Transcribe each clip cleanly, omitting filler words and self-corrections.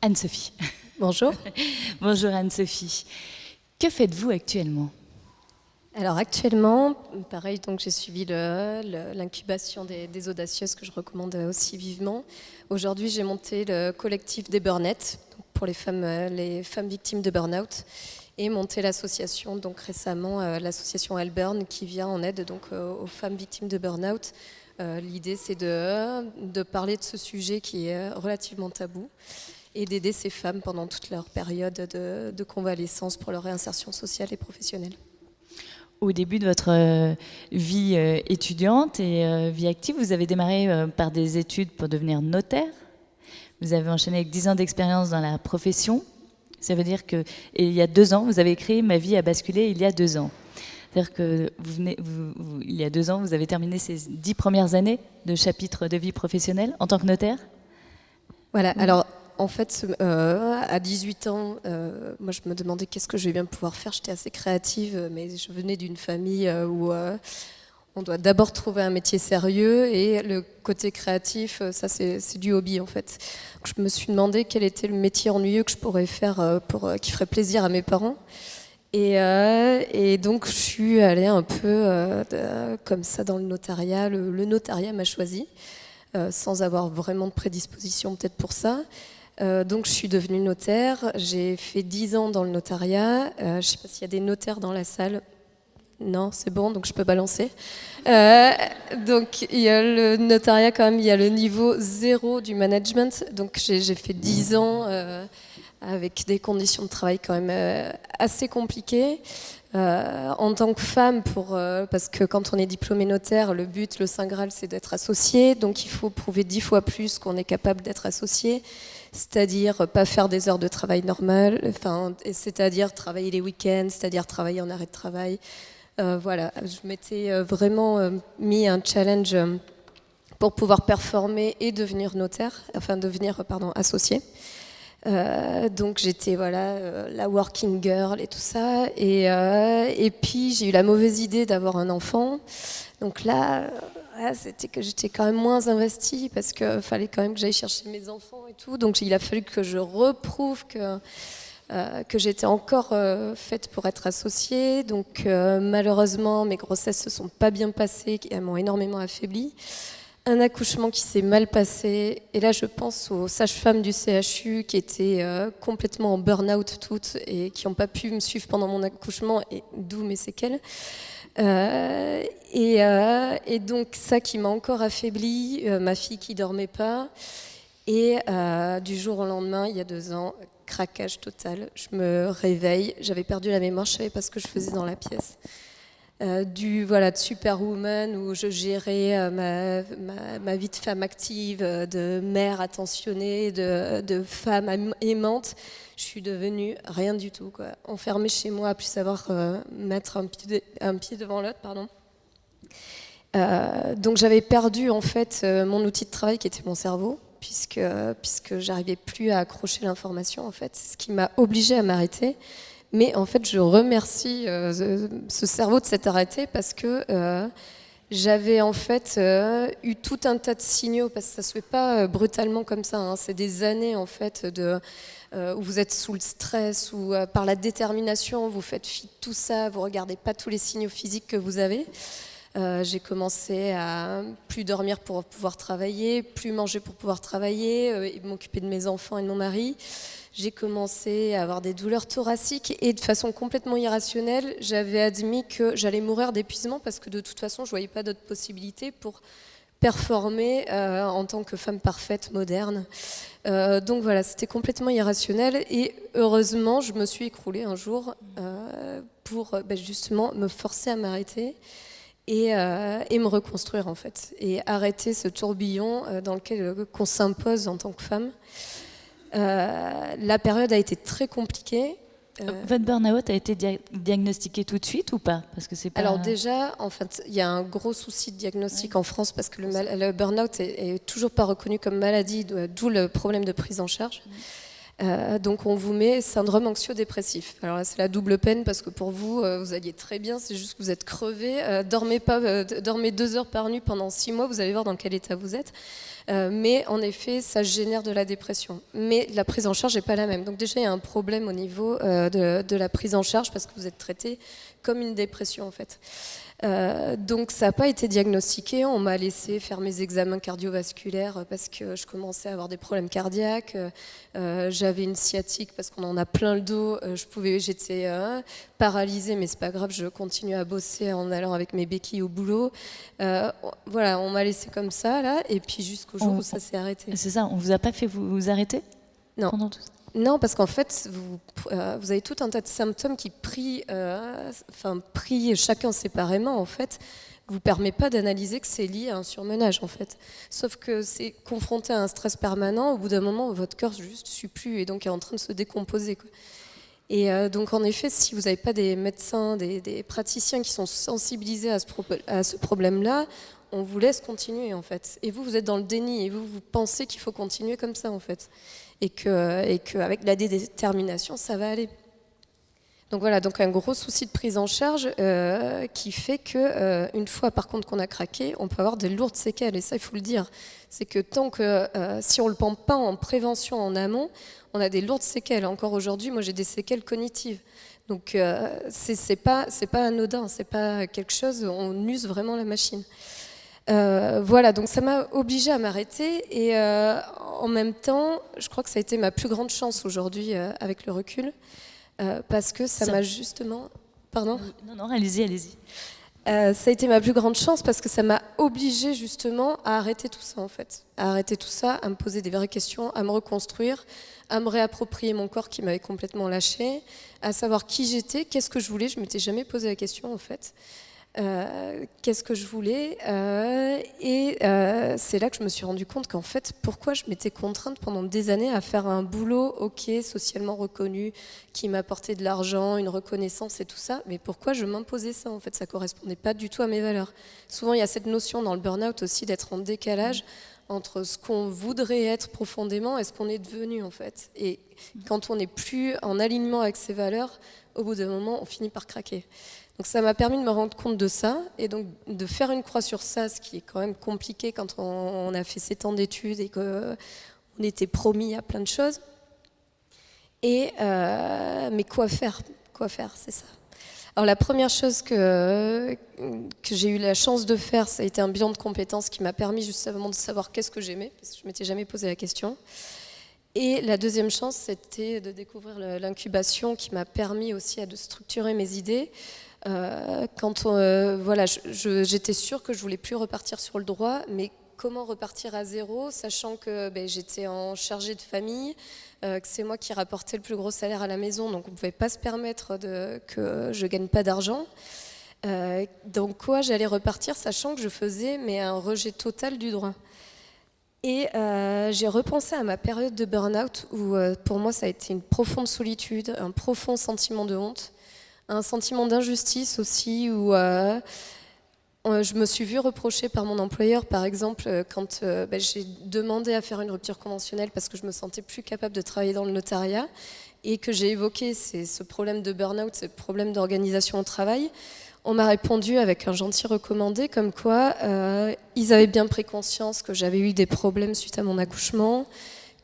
Anne-Sophie. Bonjour. Bonjour Anne-Sophie. Que faites-vous actuellement ? Alors actuellement, pareil, donc j'ai suivi l'incubation des audacieuses que je recommande aussi vivement. Aujourd'hui, j'ai monté le collectif des Burnettes pour les femmes victimes de burn-out et monté l'association, donc récemment l'association Alburn qui vient en aide donc aux femmes victimes de burn-out. L'idée, c'est de parler de ce sujet qui est relativement tabou et d'aider ces femmes pendant toute leur période de convalescence pour leur réinsertion sociale et professionnelle. Au début de votre vie étudiante et vie active, vous avez démarré par des études pour devenir notaire. Vous avez enchaîné avec 10 ans d'expérience dans la profession. Ça veut dire que il y a 2 ans, vous avez écrit « Ma vie a basculé il y a 2 ans ». C'est-à-dire que il y a 2 ans, vous avez terminé ces 10 premières années de chapitre de vie professionnelle en tant que notaire. Voilà, alors en fait, à 18 ans, moi je me demandais qu'est-ce que je vais bien pouvoir faire. J'étais assez créative, mais je venais d'une famille où on doit d'abord trouver un métier sérieux et le côté créatif, ça c'est du hobby en fait. Donc, je me suis demandé quel était le métier ennuyeux que je pourrais faire qui ferait plaisir à mes parents. Et donc je suis allée un peu comme ça dans le notariat. Le notariat m'a choisi sans avoir vraiment de prédisposition peut-être pour ça. Donc je suis devenue notaire. J'ai fait 10 ans dans le notariat. Je ne sais pas s'il y a des notaires dans la salle. Non, c'est bon, donc je peux balancer. Donc il y a le notariat quand même, il y a le niveau 0 du management. Donc j'ai fait 10 ans avec des conditions de travail quand même assez compliquées. En tant que femme, parce que quand on est diplômé notaire, le but, le Saint Graal, c'est d'être associé. Donc il faut prouver 10 fois plus qu'on est capable d'être associé. C'est-à-dire pas faire des heures de travail normales, c'est-à-dire travailler les week-ends, c'est-à-dire travailler en arrêt de travail. Voilà, je m'étais vraiment mis un challenge pour pouvoir performer et devenir associé. Donc j'étais la working girl et tout ça. Et puis j'ai eu la mauvaise idée d'avoir un enfant. Donc là, c'était que j'étais quand même moins investie parce qu'il fallait quand même que j'aille chercher mes enfants et tout. Donc il a fallu que je reprouve que j'étais encore faite pour être associée. Donc malheureusement, mes grossesses se sont pas bien passées, elles m'ont énormément affaiblie. Un accouchement qui s'est mal passé. Et là, je pense aux sages-femmes du CHU qui étaient complètement en burn-out toutes et qui n'ont pas pu me suivre pendant mon accouchement, et d'où mes séquelles. Et donc ça qui m'a encore affaiblie, ma fille qui dormait pas. Et du jour au lendemain, il y a 2 ans, craquage total. Je me réveille, j'avais perdu la mémoire, je savais pas ce que je faisais dans la pièce. De superwoman où je gérais ma vie de femme active, de mère attentionnée, de femme aimante. Je suis devenue rien du tout, quoi. Enfermée chez moi, à plus savoir mettre un pied devant l'autre, pardon. Donc j'avais perdu en fait mon outil de travail qui était mon cerveau, puisque j'arrivais plus à accrocher l'information en fait, ce qui m'a obligée à m'arrêter. Mais en fait, je remercie ce cerveau de s'être arrêté parce que j'avais en fait eu tout un tas de signaux, parce que ça se fait pas brutalement comme ça, hein. C'est des années en fait où vous êtes sous le stress ou par la détermination, vous faites fi de tout ça, vous regardez pas tous les signaux physiques que vous avez. J'ai commencé à plus dormir pour pouvoir travailler, plus manger pour pouvoir travailler, et m'occuper de mes enfants et de mon mari. J'ai commencé à avoir des douleurs thoraciques et de façon complètement irrationnelle, j'avais admis que j'allais mourir d'épuisement parce que de toute façon, je ne voyais pas d'autre possibilité pour performer en tant que femme parfaite, moderne. Donc voilà, c'était complètement irrationnel et heureusement, je me suis écroulée un jour pour justement me forcer à m'arrêter et me reconstruire en fait et arrêter ce tourbillon dans lequel qu'on s'impose en tant que femme. La période a été très compliquée. Votre burn-out a été diagnostiqué tout de suite ou pas ? Parce que c'est pas... Alors déjà, en fait, il y a un gros souci de diagnostic en France parce que le burn-out est toujours pas reconnu comme maladie, d'où le problème de prise en charge. Donc on vous met syndrome anxio-dépressif. Alors là c'est la double peine parce que pour vous, vous alliez très bien, c'est juste que vous êtes crevé. Dormez 2 heures par nuit pendant 6 mois, vous allez voir dans quel état vous êtes. Mais en effet, ça génère de la dépression. Mais la prise en charge n'est pas la même. Donc déjà, il y a un problème au niveau de la prise en charge parce que vous êtes traité comme une dépression en fait. Donc ça n'a pas été diagnostiqué, on m'a laissé faire mes examens cardiovasculaires parce que je commençais à avoir des problèmes cardiaques, j'avais une sciatique parce qu'on en a plein le dos, j'étais paralysée mais c'est pas grave, je continue à bosser en allant avec mes béquilles au boulot. Voilà, on m'a laissé comme ça là et puis jusqu'au jour où ça s'est arrêté. C'est ça, on vous a pas fait vous arrêter Non. pendant tout ça? Non, parce qu'en fait, vous avez tout un tas de symptômes qui pris chacun séparément, en fait, vous permet pas d'analyser que c'est lié à un surmenage, en fait. Sauf que c'est confronté à un stress permanent, au bout d'un moment, votre cœur juste ne suit plus et donc est en train de se décomposer, quoi. Et donc, en effet, si vous n'avez pas des médecins, des praticiens qui sont sensibilisés à ce problème-là, on vous laisse continuer, en fait. Et vous êtes dans le déni et vous pensez qu'il faut continuer comme ça, en fait. Et qu'avec la détermination, ça va aller. Donc voilà, donc un gros souci de prise en charge qui fait que une fois par contre qu'on a craqué, on peut avoir des lourdes séquelles. Et ça, il faut le dire. C'est que tant que si on ne le prend pas en prévention en amont, on a des lourdes séquelles. Encore aujourd'hui, moi j'ai des séquelles cognitives. Donc c'est pas anodin, c'est pas quelque chose, on use vraiment la machine. Voilà, donc ça m'a obligée à m'arrêter et en même temps, je crois que ça a été ma plus grande chance aujourd'hui avec le recul parce que ça m'a justement... Pardon ? Non, allez-y. Ça a été ma plus grande chance parce que ça m'a obligée justement à arrêter tout ça en fait. À arrêter tout ça, à me poser des vraies questions, à me reconstruire, à me réapproprier mon corps qui m'avait complètement lâché, à savoir qui j'étais, qu'est-ce que je voulais. Je ne m'étais jamais posé la question en fait. Qu'est-ce que je voulais c'est là que je me suis rendu compte qu'en fait, pourquoi je m'étais contrainte pendant des années à faire un boulot, ok, socialement reconnu, qui m'apportait de l'argent, une reconnaissance et tout ça, mais pourquoi je m'imposais ça en fait, ça correspondait pas du tout à mes valeurs. Souvent, il y a cette notion dans le burn-out aussi d'être en décalage entre ce qu'on voudrait être profondément et ce qu'on est devenu en fait. Et quand on n'est plus en alignement avec ses valeurs, au bout d'un moment, on finit par craquer. Donc ça m'a permis de me rendre compte de ça et donc de faire une croix sur ça, ce qui est quand même compliqué quand on a fait 7 ans d'études et qu'on était promis à plein de choses. Mais quoi faire, c'est ça. Alors la première chose que j'ai eu la chance de faire, ça a été un bilan de compétences qui m'a permis justement de savoir qu'est-ce que j'aimais, parce que je ne m'étais jamais posé la question. Et la deuxième chance, c'était de découvrir l'incubation qui m'a permis aussi de structurer mes idées. J'étais sûre que je voulais plus repartir sur le droit, mais comment repartir à zéro, sachant que j'étais en chargée de famille, que c'est moi qui rapportais le plus gros salaire à la maison, donc on ne pouvait pas se permettre que je ne gagne pas d'argent. Donc quoi, j'allais repartir, sachant que je faisais un rejet total du droit. Et j'ai repensé à ma période de burn-out où pour moi ça a été une profonde solitude, un profond sentiment de honte, un sentiment d'injustice aussi où je me suis vue reprocher par mon employeur, par exemple, quand j'ai demandé à faire une rupture conventionnelle parce que je me sentais plus capable de travailler dans le notariat et que j'ai évoqué ce problème de burn-out, ce problème d'organisation au travail. On m'a répondu avec un gentil recommandé comme quoi ils avaient bien pris conscience que j'avais eu des problèmes suite à mon accouchement,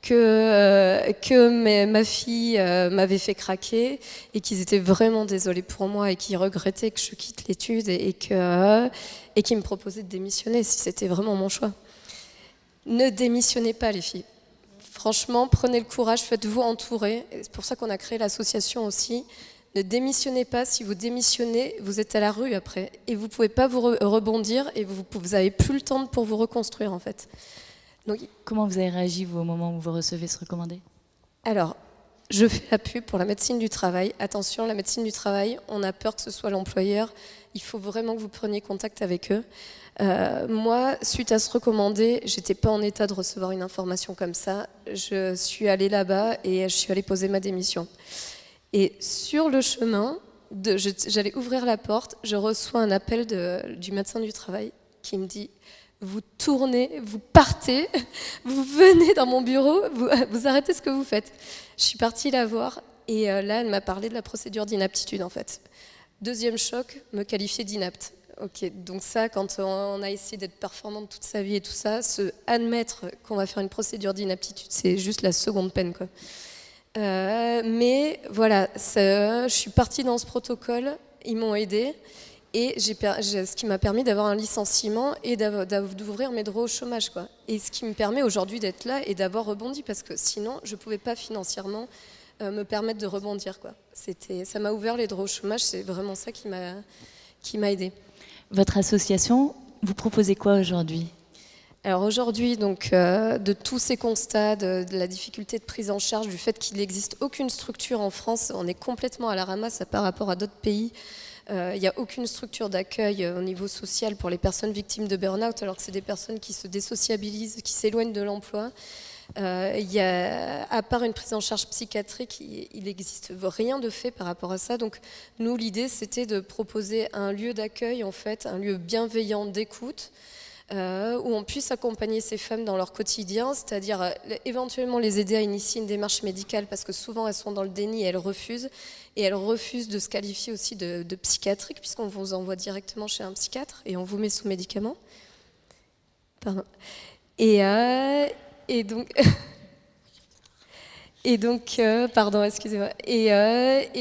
que ma fille m'avait fait craquer et qu'ils étaient vraiment désolés pour moi et qu'ils regrettaient que je quitte l'étude et qu'ils me proposaient de démissionner si c'était vraiment mon choix. Ne démissionnez pas les filles. Franchement, prenez le courage, faites-vous entourer. C'est pour ça qu'on a créé l'association aussi. Ne démissionnez pas, si vous démissionnez, vous êtes à la rue après. Et vous ne pouvez pas vous rebondir et vous n'avez plus le temps pour vous reconstruire en fait. Donc, comment vous avez réagi vous, au moment où vous recevez ce recommandé ? Alors, je fais la pub pour la médecine du travail. Attention, la médecine du travail, on a peur que ce soit l'employeur. Il faut vraiment que vous preniez contact avec eux. Moi, suite à ce recommandé, j'étais pas en état de recevoir une information comme ça. Je suis allée là-bas et je suis allée poser ma démission. Et sur le chemin, j'allais ouvrir la porte, je reçois un appel du médecin du travail qui me dit « vous tournez, vous partez, vous venez dans mon bureau, vous arrêtez ce que vous faites. Je suis partie la voir et là, elle m'a parlé de la procédure d'inaptitude en fait. Deuxième choc, me qualifier d'inapte. Ok, donc ça, quand on a essayé d'être performante toute sa vie et tout ça, admettre qu'on va faire une procédure d'inaptitude, c'est juste la seconde peine, quoi. Mais voilà, je suis partie dans ce protocole, ils m'ont aidée. Et ce qui m'a permis d'avoir un licenciement et d'ouvrir mes droits au chômage, quoi. Et ce qui me permet aujourd'hui d'être là et d'avoir rebondi, parce que sinon, je ne pouvais pas financièrement me permettre de rebondir, quoi. Ça m'a ouvert les droits au chômage, c'est vraiment ça qui m'a aidée. Votre association, vous proposez quoi aujourd'hui ? Alors aujourd'hui, donc, de tous ces constats, de la difficulté de prise en charge, du fait qu'il n'existe aucune structure en France, on est complètement à la ramasse par rapport à d'autres pays. Il n'y a aucune structure d'accueil au niveau social pour les personnes victimes de burn-out, alors que c'est des personnes qui se désociabilisent, qui s'éloignent de l'emploi. À part une prise en charge psychiatrique, il n'existe rien de fait par rapport à ça. Donc nous, l'idée, c'était de proposer un lieu d'accueil, en fait, un lieu bienveillant d'écoute, où on puisse accompagner ces femmes dans leur quotidien, c'est-à-dire éventuellement les aider à initier une démarche médicale, parce que souvent elles sont dans le déni et elles refusent de se qualifier aussi de psychiatrique, puisqu'on vous envoie directement chez un psychiatre et on vous met sous médicaments. Pardon. Pardon, excusez-moi.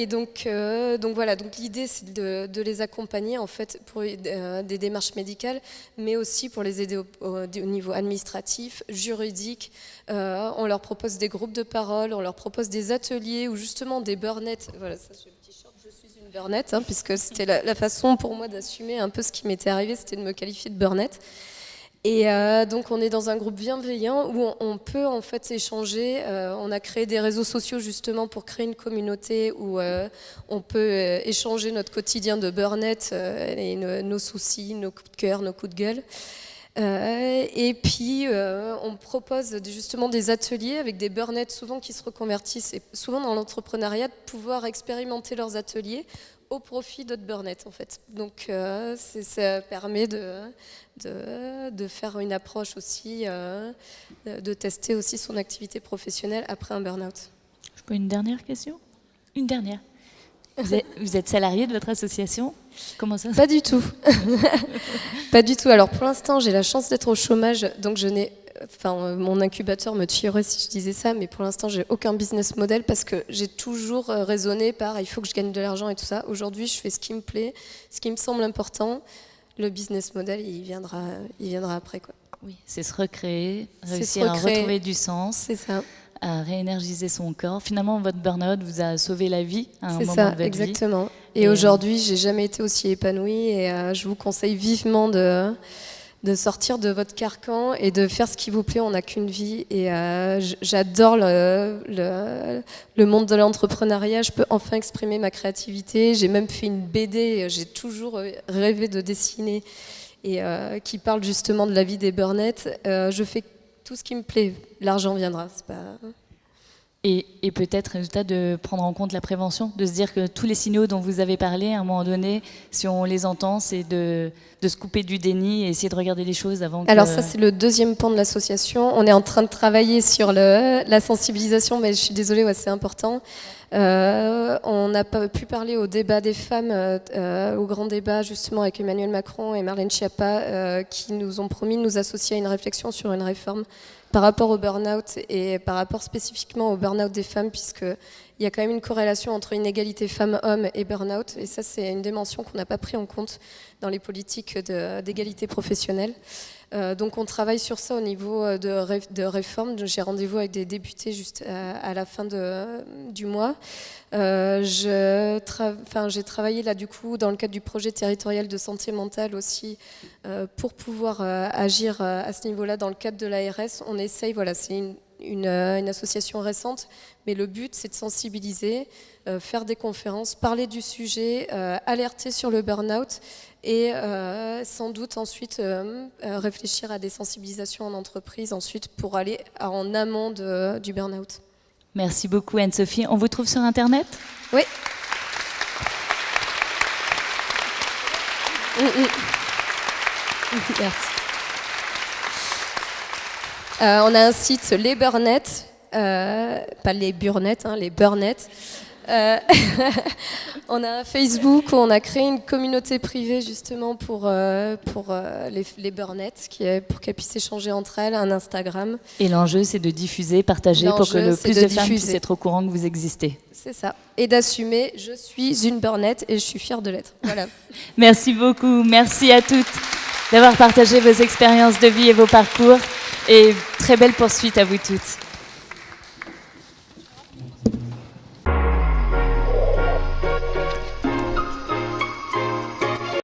Donc voilà. Donc l'idée, c'est de les accompagner en fait pour des démarches médicales, mais aussi pour les aider au niveau administratif, juridique. On leur propose des groupes de parole, on leur propose des ateliers ou justement des burn-out. Voilà, ça j'ai le t-shirt. Je suis une burn-out, puisque c'était la façon pour moi d'assumer un peu ce qui m'était arrivé, c'était de me qualifier de burn-out. Et donc on est dans un groupe bienveillant où on peut en fait échanger. On a créé des réseaux sociaux justement pour créer une communauté où on peut échanger notre quotidien de burn-out et nos soucis, nos coups de cœur, nos coups de gueule. Et puis on propose justement des ateliers avec des burn-out souvent qui se reconvertissent et souvent dans l'entrepreneuriat de pouvoir expérimenter leurs ateliers au profit d'autres burn-out en fait. Donc ça permet de faire une approche aussi, de tester aussi son activité professionnelle après un burn-out. Je peux une dernière question ? Une dernière. Vous êtes salarié de votre association ? Comment ça ? Pas du tout. Pas du tout. Alors pour l'instant, j'ai la chance d'être au chômage, donc mon incubateur me tuerait si je disais ça, mais pour l'instant, j'ai aucun business model parce que j'ai toujours raisonné par il faut que je gagne de l'argent et tout ça. Aujourd'hui, je fais ce qui me plaît, ce qui me semble important. Le business model, il viendra après, quoi. Oui, c'est se recréer, réussir à retrouver du sens. C'est ça. À réénergiser son corps. Finalement, votre burn-out vous a sauvé la vie à un moment de votre vie. C'est ça, exactement. Et aujourd'hui, j'ai jamais été aussi épanouie et je vous conseille vivement de sortir de votre carcan et de faire ce qui vous plaît. On n'a qu'une vie et j'adore le monde de l'entrepreneuriat. Je peux enfin exprimer ma créativité. J'ai même fait une BD, j'ai toujours rêvé de dessiner et qui parle justement de la vie des burn-out. Je fais tout ce qui me plaît. L'argent viendra, c'est pas... Et peut-être, résultat, de prendre en compte la prévention, de se dire que tous les signaux dont vous avez parlé, à un moment donné, si on les entend, c'est de se couper du déni et essayer de regarder les choses avant que... Alors ça, c'est le deuxième pan de l'association. On est en train de travailler sur la sensibilisation, mais je suis désolée, c'est important. On n'a pas pu parler au débat des femmes, au grand débat, justement, avec Emmanuel Macron et Marlène Schiappa, qui nous ont promis de nous associer à une réflexion sur une réforme par rapport au burn-out et par rapport spécifiquement au burn-out des femmes, puisqu'il y a quand même une corrélation entre inégalité femmes-hommes et burn-out. Et ça, c'est une dimension qu'on n'a pas pris en compte dans les politiques d'égalité professionnelle. Donc on travaille sur ça au niveau de réforme. J'ai rendez-vous avec des députés juste à la fin du mois. J'ai travaillé là du coup dans le cadre du projet territorial de santé mentale aussi pour pouvoir agir à ce niveau-là dans le cadre de l'ARS. On essaye, voilà, c'est une association récente, mais le but c'est de sensibiliser, faire des conférences, parler du sujet, alerter sur le burn-out et sans doute ensuite réfléchir à des sensibilisations en entreprise ensuite pour aller en amont du burn-out. Merci beaucoup Anne-Sophie. On vous trouve sur Internet ? Oui. Merci. On a un site, les Burnettes, pas les Burnettes, hein, les Burnettes. On a un Facebook où on a créé une communauté privée justement pour les Burnettes, pour qu'elles puissent échanger entre elles, un Instagram. Et l'enjeu, c'est de diffuser, partager pour que le plus de femmes puissent être au courant que vous existez. C'est ça. Et d'assumer, je suis une Burnette et je suis fière de l'être. Voilà. Merci beaucoup. Merci à toutes d'avoir partagé vos expériences de vie et vos parcours. Et très belle poursuite à vous toutes.